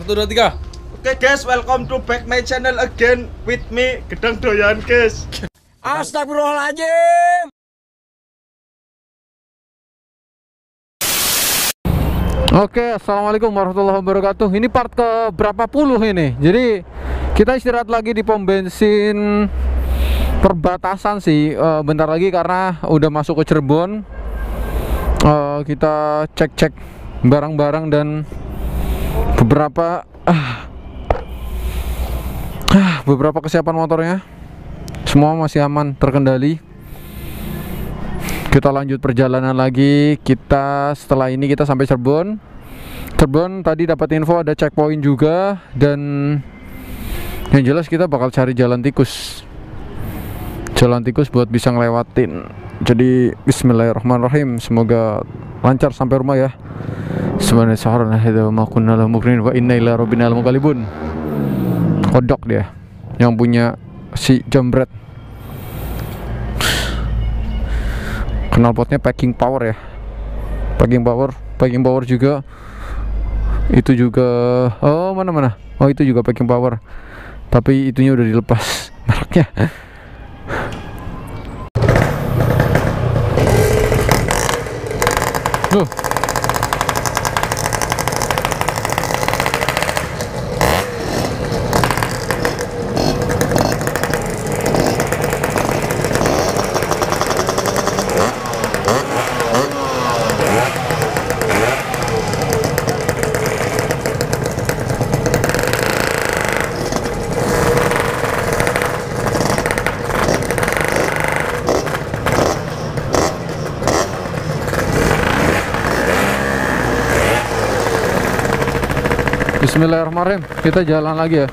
1, 2, 3. Oke guys, welcome to back my channel again with me Gedang Doyan guys. Astagfirullahaladzim. Oke, assalamualaikum warahmatullahi wabarakatuh. Ini part ke berapa puluh ini? Jadi kita istirahat lagi di pom bensin perbatasan sih. Bentar lagi karena udah masuk ke Cirebon. Kita cek-cek barang-barang dan beberapa kesiapan motornya. Semua masih aman, terkendali. Kita lanjut perjalanan lagi. Setelah ini kita sampai Cirebon. Cirebon tadi dapat info ada checkpoint juga, dan yang jelas kita bakal cari jalan tikus. Jalan tikus buat bisa ngelewatin. Jadi bismillahirrahmanirrahim. Semoga lancar sampai rumah ya. Sebenarnya saharna hadza ma kunna lahu muqrinin wa inna ila rabbina lamunqalibun. Kodok dia yang punya si jambret. Knalpotnya packing power ya. Packing power juga. Itu juga mana? Oh, itu juga packing power. Tapi itunya udah dilepas mereknya. Loh. Bismillahirrahmanirrahim. Kita jalan lagi ya.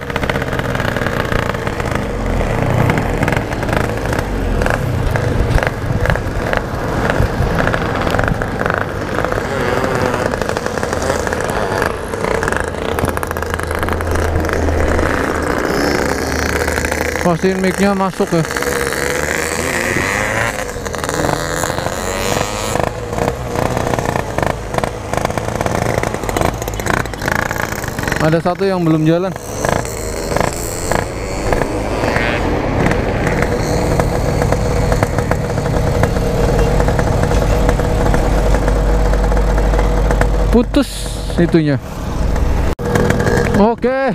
Pastiin mic-nya masuk ya. Ada satu yang belum jalan. Putus itunya. Oke.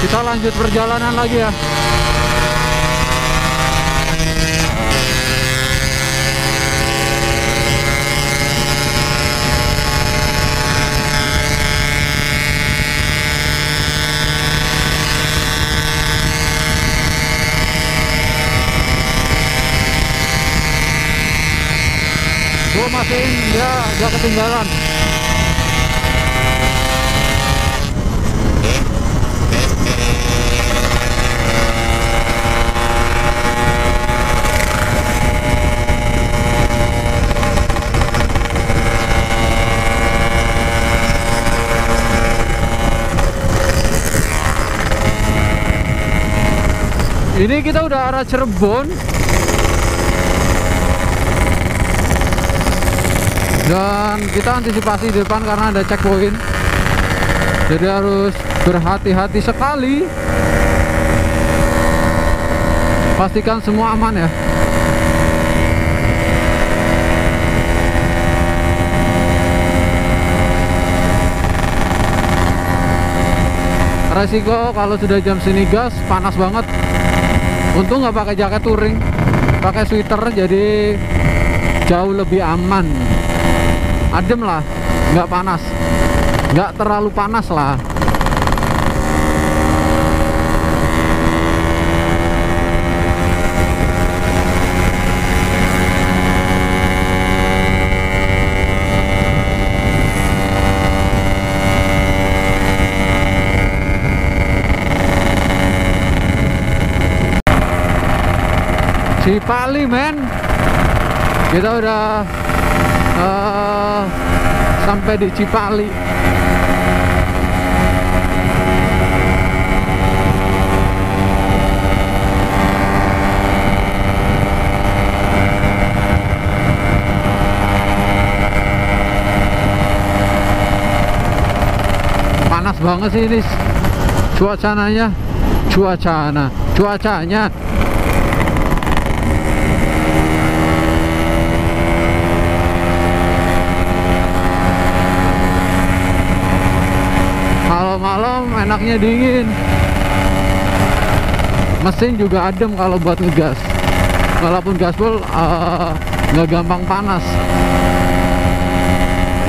Kita lanjut perjalanan lagi ya. Masih dia ketinggalan. Ini kita udah arah Cirebon. Dan kita antisipasi di depan karena ada checkpoint. Jadi harus berhati-hati sekali. Pastikan semua aman ya. Resiko kalau sudah jam sini gas, panas banget. Untung nggak pakai jaket touring, pakai sweater jadi jauh lebih aman. Adem lah, nggak panas, nggak terlalu panas lah. Cipali men, kita udah sampai di Cipali. banget sih ini cuacanya. Cuacanya. Kalau malam enaknya dingin. Mesin juga adem kalau buat ngegas. Walaupun gaspol nggak gampang panas.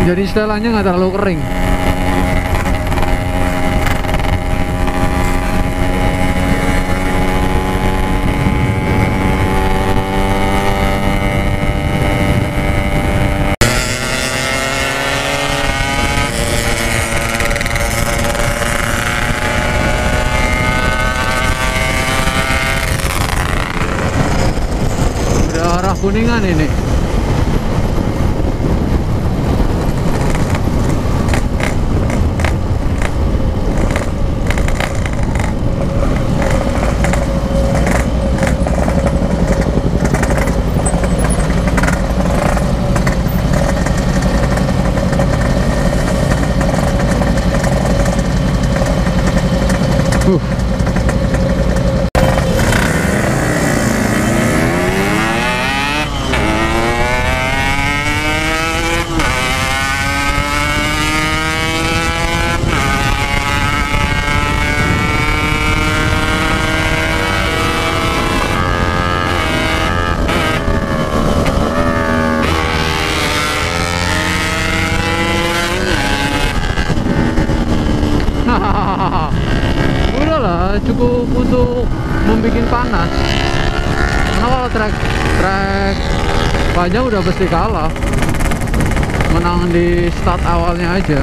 Jadi setelannya nggak terlalu kering. Kuningan ini. Udahlah, cukup untuk membuat panas. Karena kalau trek panjang udah pasti kalah. Menang di start awalnya aja.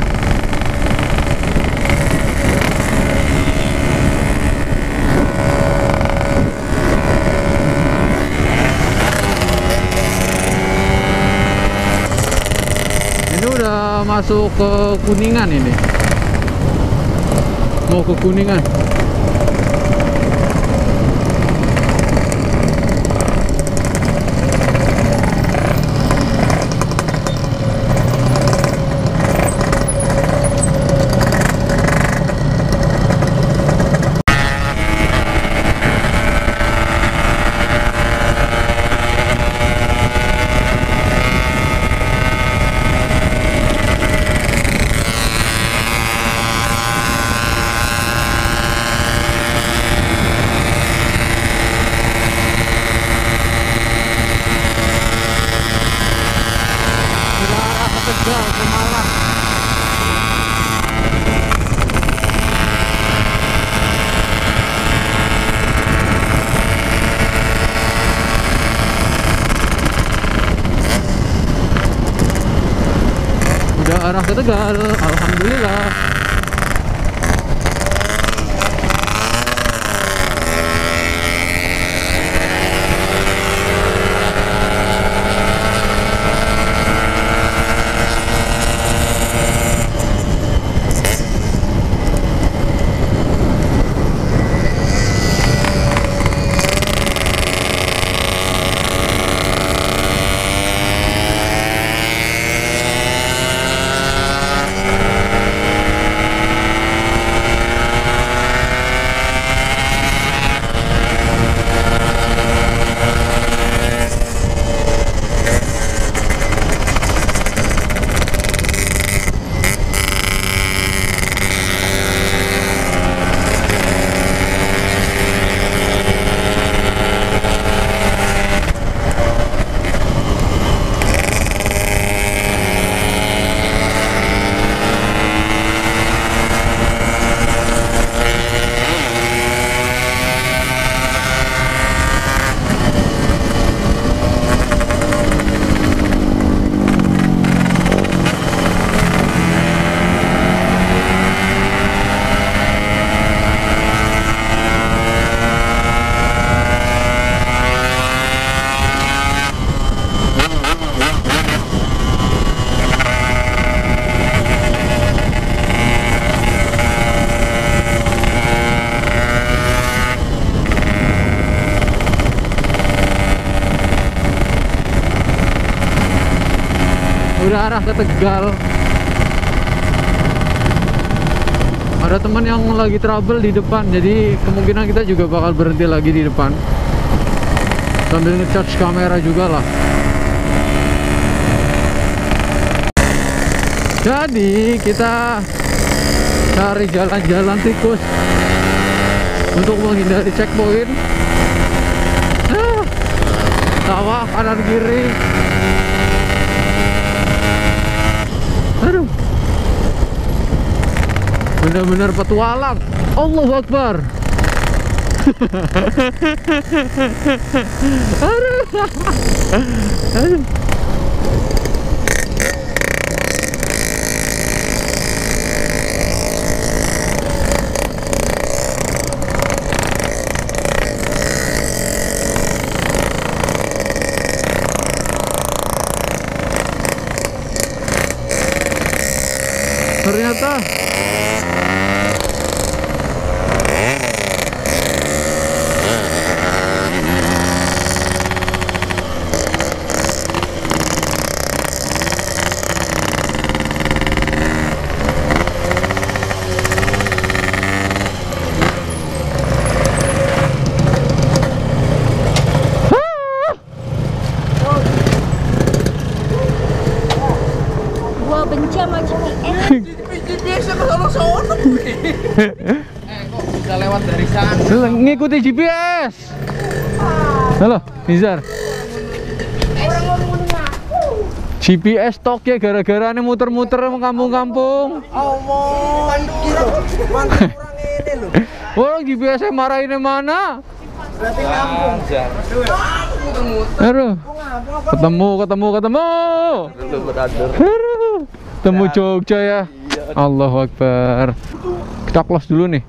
Ini udah masuk ke Kuningan ini. Mau ke Kuningan. Tegal ke Malang. Udah arah ke Tegal, alhamdulillah. Udah arah ke Tegal. Ada Ada teman yang lagi trouble di depan, jadi kemungkinan kita juga bakal berhenti lagi di depan sambil nge-charge kamera juga lah. Jadi kita cari jalan-jalan tikus untuk menghindari checkpoint. Sawah kanan kiri. Aduh, benar-benar petualang. Allahu Akbar. Aduh. Aduh. Ternyata gua benci sama GPS. GPS-nya ke sono-sono. Kok bisa lewat dari sana? ngikuti GPS. Halo, Nizar. Orang ngomongin aku. GPS stok ya gara-gara nih muter-muter ke kampung-kampung. Allah, kira kurang ini loh. Orang GPS-nya marahinnya mana? Berarti kampung. Aduh. Ketemu. Aduh. Temu Jogja ya. Allahu Akbar. Kita close dulu nih.